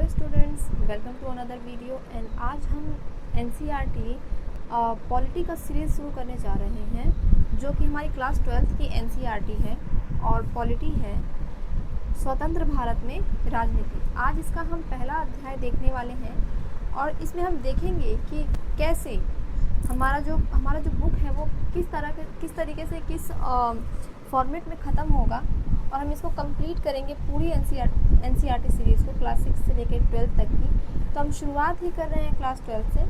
Students, welcome to another video. And आज हम NCERT polity का सीरीज़ शुरू करने जा रहे हैं, जो कि हमारी क्लास 12th की एनसीईआरटी है और पॉलिटी है स्वतंत्र भारत में राजनीति। आज इसका हम पहला अध्याय देखने वाले हैं और इसमें हम देखेंगे कि कैसे हमारा जो बुक है वो किस तरीके से किस फॉर्मेट में ख़त्म होगा और हम इसको कंप्लीट करेंगे पूरी एनसीईआरटी सीरीज़ को क्लास 6 से लेकर 12 तक की। तो हम शुरुआत ही कर रहे हैं क्लास 12 से,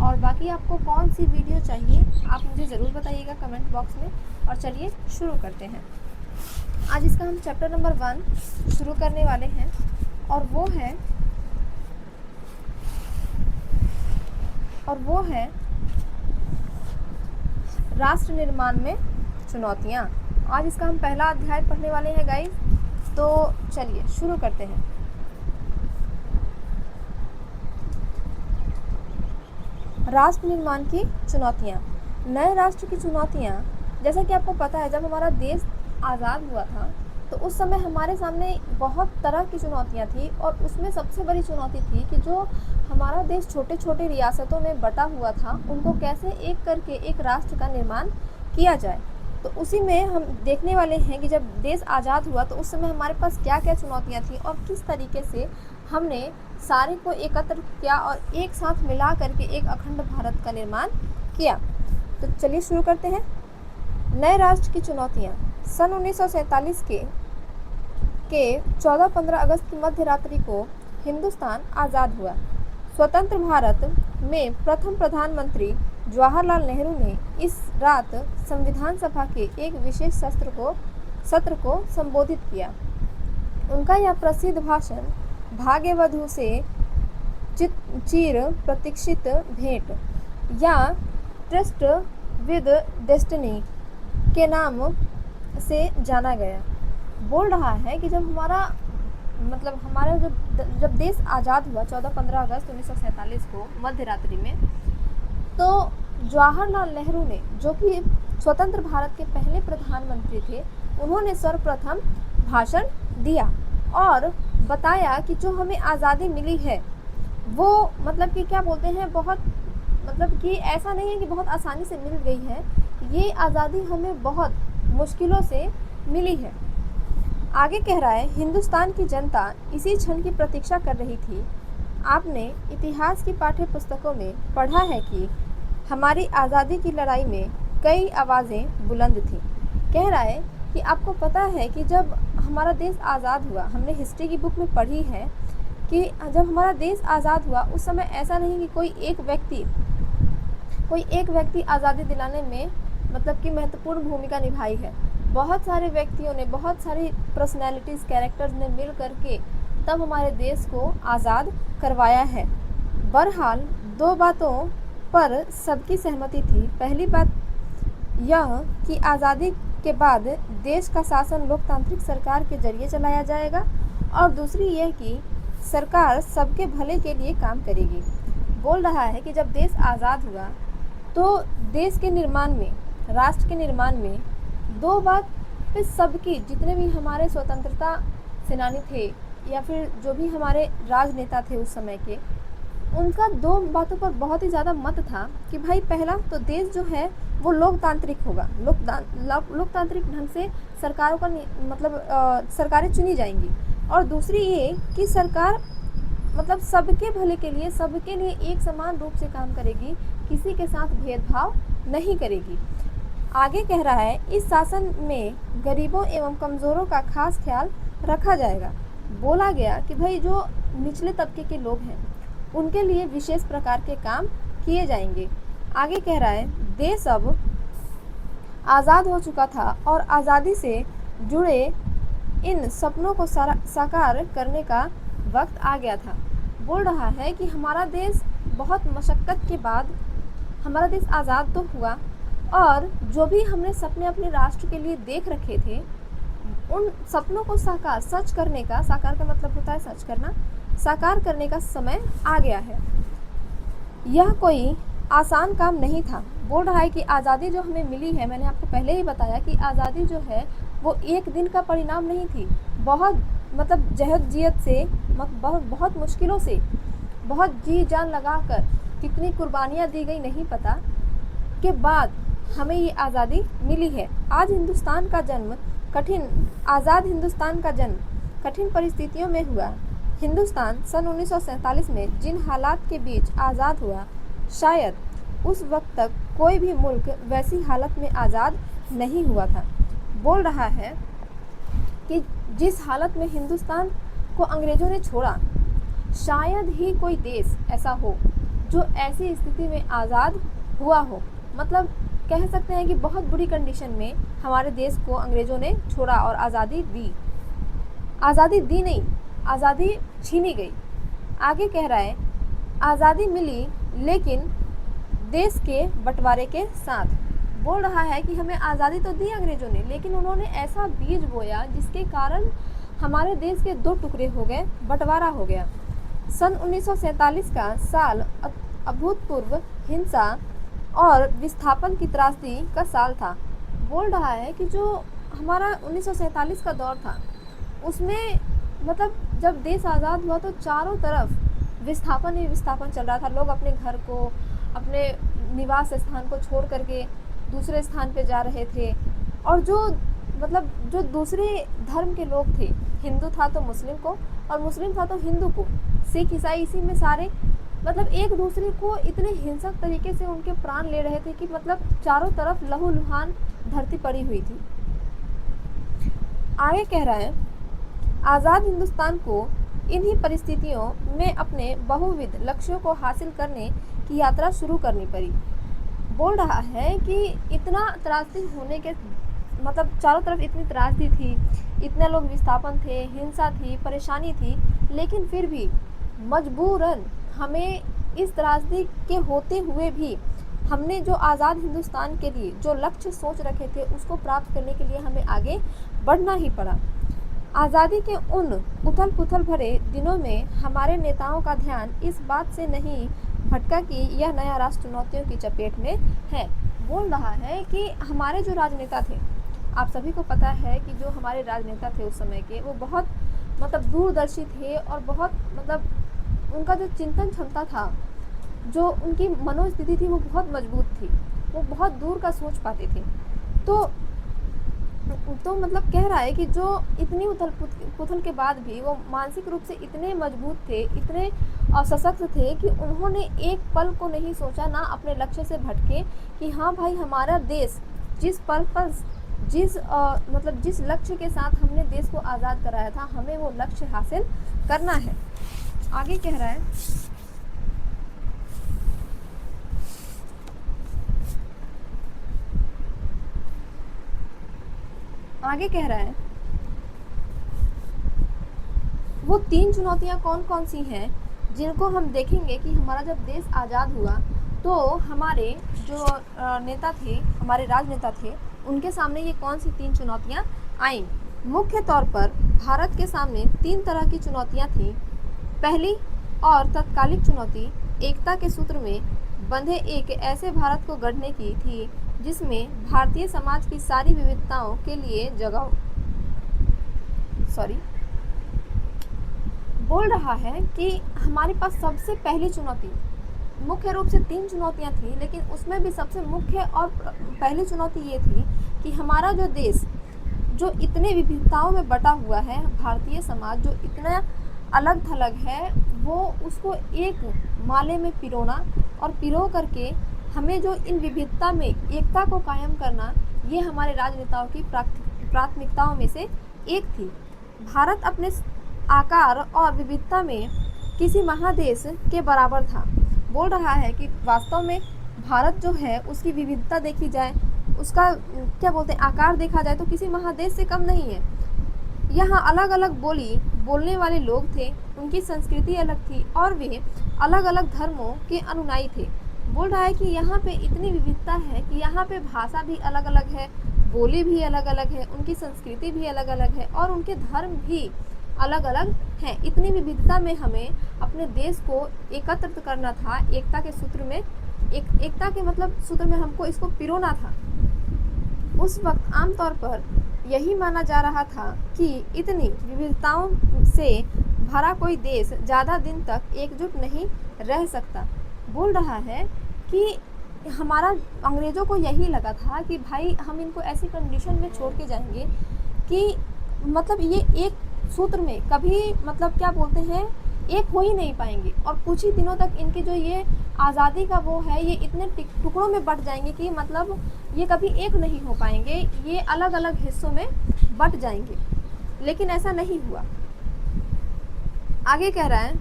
और बाकी आपको कौन सी वीडियो चाहिए आप मुझे ज़रूर बताइएगा कमेंट बॉक्स में। और चलिए शुरू करते हैं। आज इसका हम चैप्टर नंबर 1 शुरू करने वाले हैं और वो है राष्ट्र निर्माण में चुनौतियाँ। आज इसका हम पहला अध्याय पढ़ने वाले हैं गाइस, तो चलिए शुरू करते हैं। राष्ट्र निर्माण की चुनौतियाँ। नए राष्ट्र की चुनौतियाँ, जैसा कि आपको पता है, जब हमारा देश आज़ाद हुआ था तो उस समय हमारे सामने बहुत तरह की चुनौतियाँ थी, और उसमें सबसे बड़ी चुनौती थी कि जो हमारा देश छोटे छोटे रियासतों में बटा हुआ था, उनको कैसे एक करके एक राष्ट्र का निर्माण किया जाए। तो उसी में हम देखने वाले हैं कि जब देश आज़ाद हुआ तो उस समय हमारे पास क्या क्या चुनौतियाँ थी और किस तरीके से हमने सारे को एकत्र किया और एक साथ मिला करके एक अखंड भारत का निर्माण किया। तो चलिए शुरू करते हैं। नए राष्ट्र की चुनौतियाँ। सन 1947 के 14-15 अगस्त की मध्य रात्रि को हिंदुस्तान आज़ाद हुआ। स्वतंत्र भारत में प्रथम प्रधानमंत्री जवाहरलाल नेहरू ने इस रात संविधान सभा के एक विशेष सत्र को संबोधित किया। उनका यह प्रसिद्ध भाषण भाग्यवधू से चिर प्रतीक्षित भेंट या ट्रस्ट विद डेस्टिनी के नाम से जाना गया। बोल रहा है कि जब देश आज़ाद हुआ 14-15 अगस्त 1947 को मध्य रात्रि में, तो जवाहरलाल नेहरू ने, जो कि स्वतंत्र भारत के पहले प्रधानमंत्री थे, उन्होंने सर्वप्रथम भाषण दिया और बताया कि जो हमें आज़ादी मिली है वो कि क्या बोलते हैं, कि ऐसा नहीं है कि बहुत आसानी से मिल गई है। ये आज़ादी हमें बहुत मुश्किलों से मिली है। आगे कह रहा है, हिंदुस्तान की जनता इसी क्षण की प्रतीक्षा कर रही थी। आपने इतिहास की पाठ्य पुस्तकों में पढ़ा है कि हमारी आज़ादी की लड़ाई में कई आवाज़ें बुलंद थीं। कह रहा है कि आपको पता है कि जब हमारा देश आज़ाद हुआ, हमने हिस्ट्री की बुक में पढ़ी है कि जब हमारा देश आज़ाद हुआ उस समय ऐसा नहीं कि कोई एक व्यक्ति आज़ादी दिलाने में कि महत्वपूर्ण भूमिका निभाई है। बहुत सारे व्यक्तियों ने, बहुत सारी पर्सनैलिटीज़, कैरेक्टर्स ने मिल करके तब हमारे देश को आज़ाद करवाया है। बहरहाल दो बातों पर सबकी सहमति थी। पहली बात यह कि आज़ादी के बाद देश का शासन लोकतांत्रिक सरकार के जरिए चलाया जाएगा, और दूसरी यह कि सरकार सबके भले के लिए काम करेगी। बोल रहा है कि जब देश आज़ाद हुआ तो देश के निर्माण में, राष्ट्र के निर्माण में दो बात पे सबकी, जितने भी हमारे स्वतंत्रता सेनानी थे या फिर जो भी हमारे राजनेता थे उस समय के, उनका दो बातों पर बहुत ही ज़्यादा मत था कि भाई पहला तो देश जो है वो लोकतांत्रिक होगा, लोकतांत्रिक ढंग से सरकारों का सरकारें चुनी जाएंगी, और दूसरी ये कि सरकार सबके भले के लिए, सबके लिए एक समान रूप से काम करेगी, किसी के साथ भेदभाव नहीं करेगी। आगे कह रहा है, इस शासन में गरीबों एवं कमज़ोरों का खास ख्याल रखा जाएगा। बोला गया कि भाई जो निचले तबके के लोग हैं उनके लिए विशेष प्रकार के काम किए जाएंगे। आगे कह रहा है, देश अब आज़ाद हो चुका था और आज़ादी से जुड़े इन सपनों को साकार करने का वक्त आ गया था। बोल रहा है कि हमारा देश बहुत मशक्क़त के बाद हमारा देश आज़ाद तो हुआ, और जो भी हमने सपने अपने राष्ट्र के लिए देख रखे थे, उन सपनों को सच करने का, साकार का मतलब होता है सच करना, साकार करने का समय आ गया है। यह कोई आसान काम नहीं था। बोल रहा है कि आज़ादी जो हमें मिली है, मैंने आपको पहले ही बताया कि आज़ादी जो है वो एक दिन का परिणाम नहीं थी, बहुत मतलब जहदजियत से बहुत मुश्किलों से, बहुत जी जान लगाकर कितनी कुर्बानियाँ दी गई नहीं पता, के बाद हमें ये आज़ादी मिली है। आज हिंदुस्तान का जन्म आज़ाद हिंदुस्तान का जन्म कठिन परिस्थितियों में हुआ। हिंदुस्तान सन 1947 में जिन हालात के बीच आज़ाद हुआ, शायद उस वक्त तक कोई भी मुल्क वैसी हालत में आज़ाद नहीं हुआ था। बोल रहा है कि जिस हालत में हिंदुस्तान को अंग्रेज़ों ने छोड़ा, शायद ही कोई देश ऐसा हो जो ऐसी स्थिति में आज़ाद हुआ हो। मतलब कह सकते हैं कि बहुत बुरी कंडीशन में हमारे देश को अंग्रेज़ों ने छोड़ा और आज़ादी दी। आज़ादी दी नहीं, आज़ादी छीनी गई। आगे कह रहा है, आज़ादी मिली लेकिन देश के बंटवारे के साथ। बोल रहा है कि हमें आज़ादी तो दी अंग्रेज़ों ने, लेकिन उन्होंने ऐसा बीज बोया जिसके कारण हमारे देश के दो टुकड़े हो गए, बंटवारा हो गया। सन 1947 का साल अभूतपूर्व हिंसा और विस्थापन की त्रासदी का साल था। बोल रहा है कि जो हमारा 1947 का दौर था, उसमें मतलब जब देश आज़ाद हुआ तो चारों तरफ विस्थापन ही विस्थापन चल रहा था। लोग अपने घर को, अपने निवास स्थान को छोड़ करके दूसरे स्थान पे जा रहे थे। और जो दूसरे धर्म के लोग थे, हिंदू था तो मुस्लिम को, और मुस्लिम था तो हिंदू को, सिख ईसाई इसी में सारे मतलब एक दूसरे को इतने हिंसक तरीके से उनके प्राण ले रहे थे कि मतलब चारों तरफ लहूलुहान धरती पड़ी हुई थी। आगे कह रहा है, आज़ाद हिंदुस्तान को इन्हीं परिस्थितियों में अपने बहुविध लक्ष्यों को हासिल करने की यात्रा शुरू करनी पड़ी। बोल रहा है कि इतना त्रासदी होने के मतलब चारों तरफ इतनी त्रासदी थी, इतने लोग विस्थापन थे, हिंसा थी, परेशानी थी, लेकिन फिर भी मजबूरन हमें इस त्रासदी के होते हुए भी हमने जो आज़ाद हिंदुस्तान के लिए जो लक्ष्य सोच रखे थे उसको प्राप्त करने के लिए हमें आगे बढ़ना ही पड़ा। आज़ादी के उन उथल पुथल भरे दिनों में हमारे नेताओं का ध्यान इस बात से नहीं भटका कि यह नया राष्ट्र चुनौतियों की चपेट में है। बोल रहा है कि हमारे जो राजनेता थे, आप सभी को पता है कि जो हमारे राजनेता थे उस समय के, वो बहुत मतलब दूरदर्शी थे और बहुत मतलब उनका जो चिंतन क्षमता था, जो उनकी मनोस्थिति थी, वो बहुत मजबूत थी। वो बहुत दूर का सोच पाते थे। तो मतलब कह रहा है कि जो इतनी उथल पुथल के बाद भी वो मानसिक रूप से इतने मजबूत थे, इतने सशक्त थे कि उन्होंने एक पल को नहीं सोचा, ना अपने लक्ष्य से भटके कि हाँ भाई, हमारा देश जिस पल पर जिस लक्ष्य के साथ हमने देश को आज़ाद कराया था, हमें वो लक्ष्य हासिल करना है। आगे कह रहा है, वो 3 चुनौतियाँ कौन कौन सी हैं जिनको हम देखेंगे कि हमारा जब देश आज़ाद हुआ तो हमारे जो नेता थे, हमारे राजनेता थे, उनके सामने ये कौन सी 3 चुनौतियाँ आईं। मुख्य तौर पर भारत के सामने 3 तरह की चुनौतियाँ थीं। पहली और तत्कालिक चुनौती एकता के सूत्र में बंधे एक ऐसे भारत को गढ़ने की थी जिसमें भारतीय समाज की सारी विविधताओं के लिए जगह हो। बोल रहा है कि हमारे पास सबसे पहली चुनौती, मुख्य रूप से 3 चुनौतियाँ थी, लेकिन उसमें भी सबसे मुख्य और पहली चुनौती ये थी कि हमारा जो देश जो इतने विविधताओं में बटा हुआ है, भारतीय समाज जो इतना अलग थलग है, वो उसको एक माले में पिरोना और पिरो करके हमें जो इन विविधता में एकता को कायम करना, ये हमारे राजनेताओं की प्राथमिकताओं में से एक थी। भारत अपने आकार और विविधता में किसी महादेश के बराबर था। बोल रहा है कि वास्तव में भारत जो है उसकी विविधता देखी जाए, उसका क्या बोलते हैं आकार देखा जाए तो किसी महादेश से कम नहीं है। यहाँ अलग अलग बोली बोलने वाले लोग थे, उनकी संस्कृति अलग थी और वे अलग अलग धर्मों के अनुयायी थे। बोल रहा है कि यहाँ पे इतनी विविधता है कि यहाँ पे भाषा भी अलग अलग है, बोली भी अलग अलग है, उनकी संस्कृति भी अलग अलग है और उनके धर्म भी अलग अलग हैं। इतनी विविधता में हमें अपने देश को एकत्रित करना था, एकता के सूत्र में एकता के मतलब सूत्र में हमको इसको पिरोना था। उस वक्त आमतौर पर यही माना जा रहा था कि इतनी विविधताओं से भरा कोई देश ज़्यादा दिन तक एकजुट नहीं रह सकता। बोल रहा है कि हमारा अंग्रेज़ों को यही लगा था कि भाई हम इनको ऐसी कंडीशन में छोड़ के जाएंगे कि मतलब ये एक सूत्र में कभी मतलब क्या बोलते हैं एक हो ही नहीं पाएंगे, और कुछ ही दिनों तक इनके जो ये आज़ादी का वो है ये इतने टुकड़ों में बट जाएंगे कि मतलब ये कभी एक नहीं हो पाएंगे, ये अलग अलग हिस्सों में बट जाएंगे। लेकिन ऐसा नहीं हुआ। आगे कह रहा है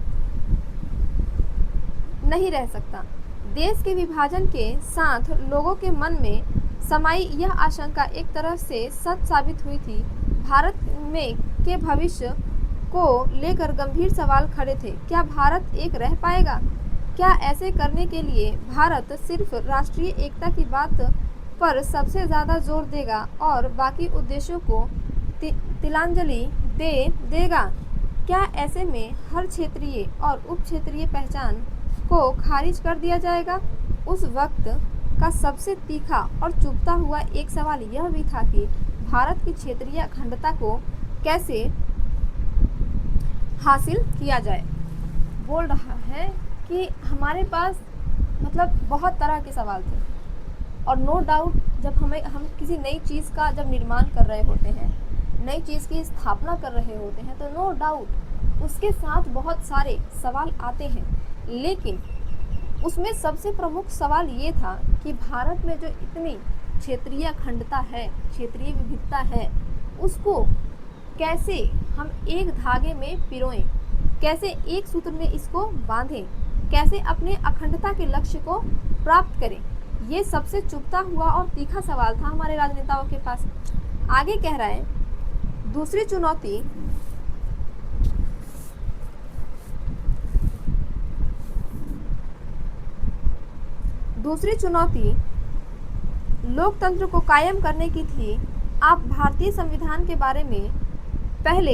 नहीं रह सकता। देश के विभाजन के साथ लोगों के मन में समाई यह आशंका एक तरह से सच साबित हुई थी। भारत में के भविष्य को लेकर गंभीर सवाल खड़े थे। क्या भारत एक रह पाएगा? क्या ऐसे करने के लिए भारत सिर्फ राष्ट्रीय एकता की बात पर सबसे ज़्यादा जोर देगा और बाकी उद्देश्यों को तिलांजलि दे देगा? क्या ऐसे में हर क्षेत्रीय और उप क्षेत्रीय पहचान को खारिज कर दिया जाएगा? उस वक्त का सबसे तीखा और चुभता हुआ एक सवाल यह भी था कि भारत की क्षेत्रीय अखंडता को कैसे हासिल किया जाए। बोल रहा है कि हमारे पास मतलब बहुत तरह के सवाल थे, और नो डाउट जब हम किसी नई चीज़ का जब निर्माण कर रहे होते हैं, नई चीज़ की स्थापना कर रहे होते हैं, तो नो डाउट उसके साथ बहुत सारे सवाल आते हैं। लेकिन उसमें सबसे प्रमुख सवाल ये था कि भारत में जो इतनी क्षेत्रीय अखंडता है, क्षेत्रीय विविधता है, उसको कैसे हम एक धागे में पिरोएं, कैसे एक सूत्र में इसको बांधें, कैसे अपने अखंडता के लक्ष्य को प्राप्त करें। ये सबसे चुभता हुआ और तीखा सवाल था हमारे राजनेताओं के पास। आगे कह रहा है दूसरी चुनौती लोकतंत्र को कायम करने की थी। आप भारतीय संविधान के बारे में पहले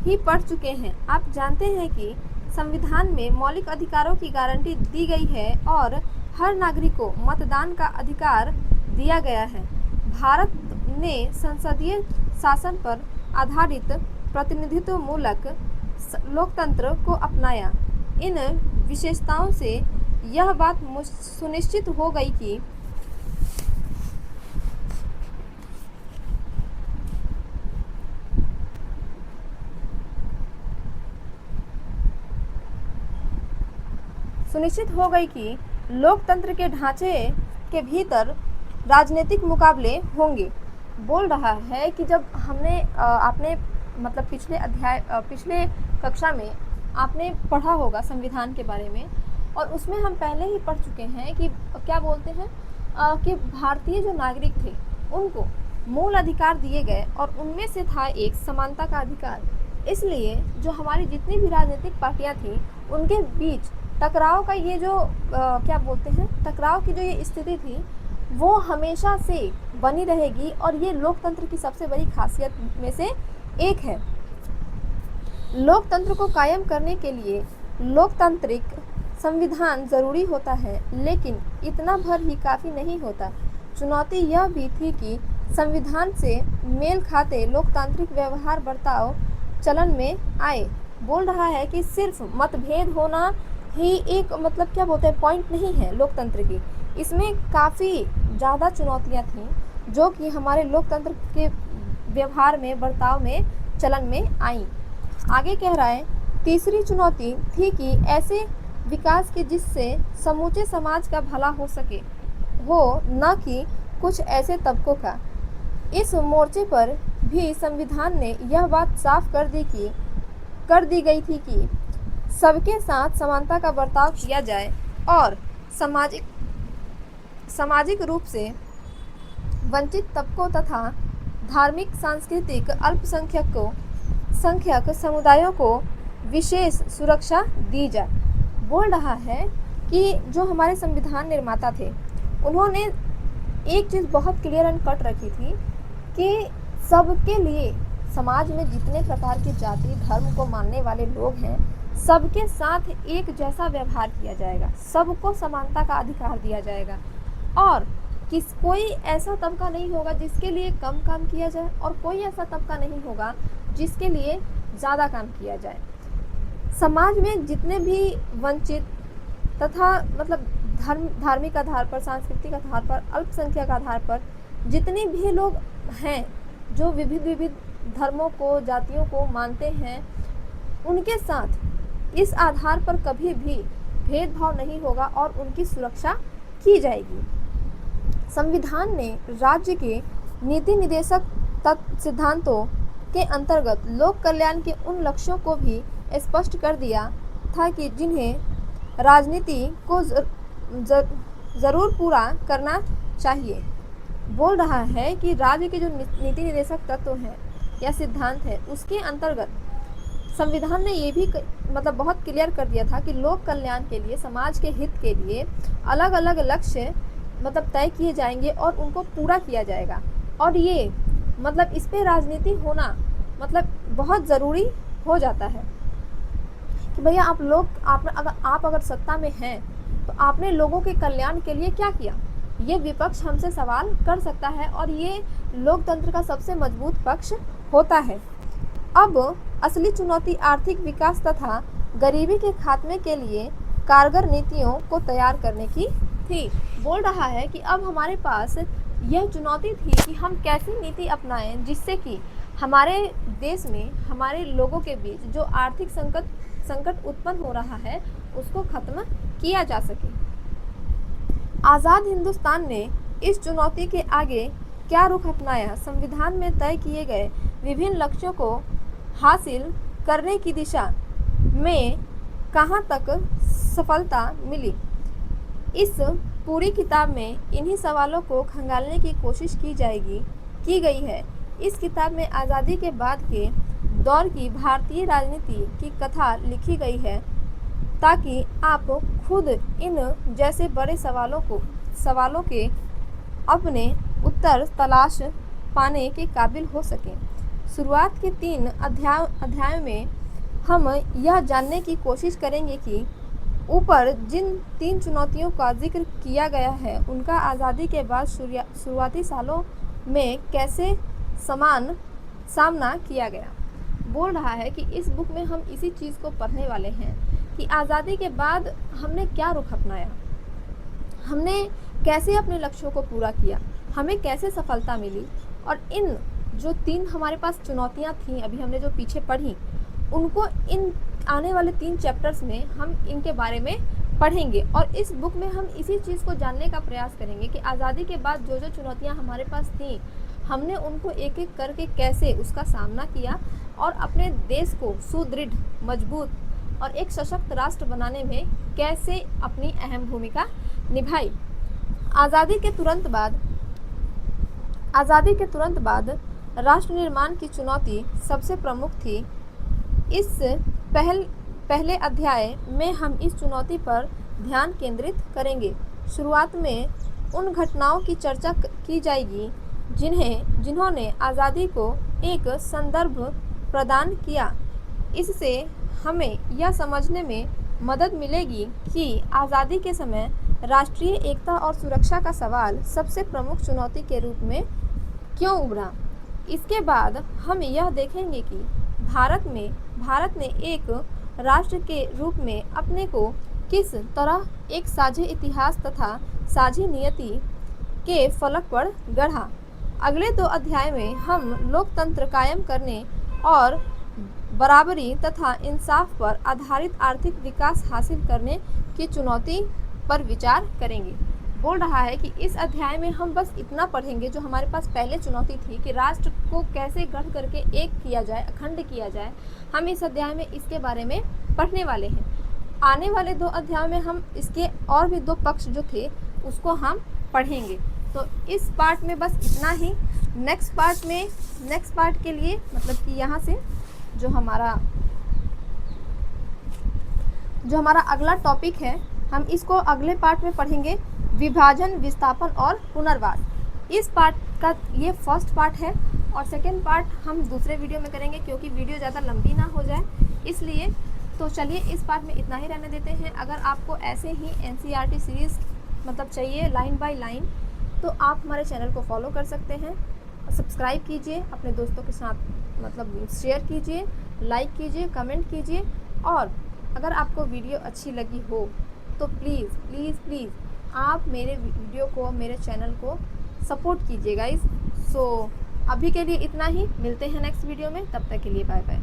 ही पढ़ चुके हैं। आप जानते हैं कि संविधान में मौलिक अधिकारों की गारंटी दी गई है और हर नागरिक को मतदान का अधिकार दिया गया है। भारत ने संसदीय शासन पर आधारित प्रतिनिधित्व मूलक लोकतंत्र को अपनाया। इन विशेषताओं से यह बात सुनिश्चित हो गई कि लोकतंत्र के ढांचे के भीतर राजनीतिक मुकाबले होंगे। बोल रहा है कि जब हमने आपने मतलब पिछले कक्षा में आपने पढ़ा होगा संविधान के बारे में, और उसमें हम पहले ही पढ़ चुके हैं कि क्या बोलते हैं कि भारतीय जो नागरिक थे उनको मूल अधिकार दिए गए, और उनमें से था एक समानता का अधिकार। इसलिए जो हमारी जितनी भी राजनीतिक पार्टियां थीं उनके बीच टकराव का ये जो क्या बोलते हैं टकराव की जो ये स्थिति थी वो हमेशा से बनी रहेगी, और ये लोकतंत्र की सबसे बड़ी खासियत में से एक है। लोकतंत्र को कायम करने के लिए लोकतांत्रिक संविधान ज़रूरी होता है, लेकिन इतना भर ही काफ़ी नहीं होता। चुनौती यह भी थी कि संविधान से मेल खाते लोकतांत्रिक व्यवहार बर्ताव चलन में आए। बोल रहा है कि सिर्फ मतभेद होना ही एक मतलब क्या बोलते हैं पॉइंट नहीं है लोकतंत्र की। इसमें काफ़ी ज़्यादा चुनौतियाँ थीं जो कि हमारे लोकतंत्र के व्यवहार में बर्ताव में चलन में आईं। आगे कह रहा है तीसरी चुनौती थी कि ऐसे विकास की जिससे समूचे समाज का भला हो सके, वो न कि कुछ ऐसे तबकों का। इस मोर्चे पर भी संविधान ने यह बात साफ कर दी गई थी कि सबके साथ समानता का बर्ताव किया जाए और सामाजिक रूप से वंचित तबकों तथा धार्मिक सांस्कृतिक अल्पसंख्यक समुदायों को विशेष सुरक्षा दी जाए। बोल रहा है कि जो हमारे संविधान निर्माता थे उन्होंने एक चीज़ बहुत क्लियर एंड कट रखी थी कि सबके लिए समाज में जितने प्रकार के जाति धर्म को मानने वाले लोग हैं सबके साथ एक जैसा व्यवहार किया जाएगा, सबको समानता का अधिकार दिया जाएगा, और कोई ऐसा तबका नहीं होगा जिसके लिए कम काम किया जाए और कोई ऐसा तबका नहीं होगा जिसके लिए ज़्यादा काम किया जाए। समाज में जितने भी वंचित तथा मतलब धार्मिक आधार पर, सांस्कृतिक आधार पर, अल्पसंख्यक आधार पर जितने भी लोग हैं जो विविध धर्मों को, जातियों को मानते हैं, उनके साथ इस आधार पर कभी भी भेदभाव नहीं होगा और उनकी सुरक्षा की जाएगी। संविधान ने राज्य के नीति निर्देशक सिद्धांतों के अंतर्गत लोक कल्याण के उन लक्ष्यों को भी स्पष्ट कर दिया था कि जिन्हें राजनीति को ज़रूर पूरा करना चाहिए। बोल रहा है कि राज्य के जो नीति निर्देशक तत्व हैं या सिद्धांत है, उसके अंतर्गत संविधान ने ये भी मतलब बहुत क्लियर कर दिया था कि लोक कल्याण के लिए, समाज के हित के लिए अलग अलग लक्ष्य मतलब तय किए जाएंगे और उनको पूरा किया जाएगा। और ये मतलब इस पे राजनीति होना मतलब बहुत ज़रूरी हो जाता है कि भैया आप अगर सत्ता में हैं तो आपने लोगों के कल्याण के लिए क्या किया, ये विपक्ष हमसे सवाल कर सकता है और ये लोकतंत्र का सबसे मजबूत पक्ष होता है। अब असली चुनौती आर्थिक विकास तथा गरीबी के खात्मे के लिए कारगर नीतियों को तैयार करने की थी। बोल रहा है कि अब हमारे पास यह चुनौती थी कि हम कैसी नीति अपनाएं जिससे कि हमारे देश में, हमारे लोगों के बीच जो आर्थिक संकट उत्पन्न हो रहा है उसको खत्म किया जा सके। आज़ाद हिंदुस्तान ने इस चुनौती के आगे क्या रुख अपनाया, संविधान में तय किए गए विभिन्न लक्ष्यों को हासिल करने की दिशा में कहाँ तक सफलता मिली, इस पूरी किताब में इन्हीं सवालों को खंगालने की कोशिश की गई है। इस किताब में आज़ादी के बाद के दौर की भारतीय राजनीति की कथा लिखी गई है ताकि आप खुद इन जैसे बड़े सवालों के अपने उत्तर तलाश पाने के काबिल हो सकें। शुरुआत के 3 अध्यायों में हम यह जानने की कोशिश करेंगे कि ऊपर जिन 3 चुनौतियों का जिक्र किया गया है उनका आज़ादी के बाद शुरुआती सालों में कैसे सामना किया गया। बोल रहा है कि इस बुक में हम इसी चीज़ को पढ़ने वाले हैं कि आज़ादी के बाद हमने क्या रुख अपनाया, हमने कैसे अपने लक्ष्यों को पूरा किया, हमें कैसे सफलता मिली और इन जो 3 हमारे पास चुनौतियां थीं अभी हमने जो पीछे पढ़ी, उनको इन आने वाले 3 चैप्टर्स में हम इनके बारे में पढ़ेंगे। और इस बुक में हम इसी चीज़ को जानने का प्रयास करेंगे कि आज़ादी के बाद जो जो चुनौतियां हमारे पास थीं, हमने उनको एक एक करके कैसे उसका सामना किया और अपने देश को सुदृढ़, मजबूत और एक सशक्त राष्ट्र बनाने में कैसे अपनी अहम भूमिका निभाई। आज़ादी के तुरंत बाद राष्ट्र निर्माण की चुनौती सबसे प्रमुख थी। इस पहले अध्याय में हम इस चुनौती पर ध्यान केंद्रित करेंगे। शुरुआत में उन घटनाओं की चर्चा की जाएगी जिन्होंने आज़ादी को एक संदर्भ प्रदान किया। इससे हमें यह समझने में मदद मिलेगी कि आज़ादी के समय राष्ट्रीय एकता और सुरक्षा का सवाल सबसे प्रमुख चुनौती के रूप में क्यों उभरा। इसके बाद हम यह देखेंगे कि भारत ने एक राष्ट्र के रूप में अपने को किस तरह एक साझे इतिहास तथा साझी नियति के फलक पर गढ़ा। अगले 2 अध्याय में हम लोकतंत्र कायम करने और बराबरी तथा इंसाफ पर आधारित आर्थिक विकास हासिल करने की चुनौती पर विचार करेंगे। बोल रहा है कि इस अध्याय में हम बस इतना पढ़ेंगे जो हमारे पास पहले चुनौती थी कि राष्ट्र को कैसे गढ़ करके एक किया जाए, अखंड किया जाए। हम इस अध्याय में इसके बारे में पढ़ने वाले हैं। आने वाले 2 अध्याय में हम इसके और भी 2 पक्ष जो थे उसको हम पढ़ेंगे। तो इस पार्ट में बस इतना ही। नेक्स्ट पार्ट के लिए मतलब कि यहाँ से जो हमारा अगला टॉपिक है, हम इसको अगले पार्ट में पढ़ेंगे, विभाजन, विस्थापन और पुनर्वास। इस पार्ट का ये फर्स्ट पार्ट है और सेकेंड पार्ट हम दूसरे वीडियो में करेंगे क्योंकि वीडियो ज़्यादा लंबी ना हो जाए इसलिए। तो चलिए इस पार्ट में इतना ही रहने देते हैं। अगर आपको ऐसे ही NCERT सीरीज़ मतलब चाहिए लाइन बाय लाइन तो आप हमारे चैनल को फॉलो कर सकते हैं, सब्सक्राइब कीजिए, अपने दोस्तों के साथ मतलब शेयर कीजिए, लाइक कीजिए, कमेंट कीजिए। और अगर आपको वीडियो अच्छी लगी हो तो प्लीज़ प्लीज़ प्लीज़ आप मेरे वीडियो को, मेरे चैनल को सपोर्ट कीजिए गाइस। सो अभी के लिए इतना ही, मिलते हैं नेक्स्ट वीडियो में, तब तक के लिए बाय बाय।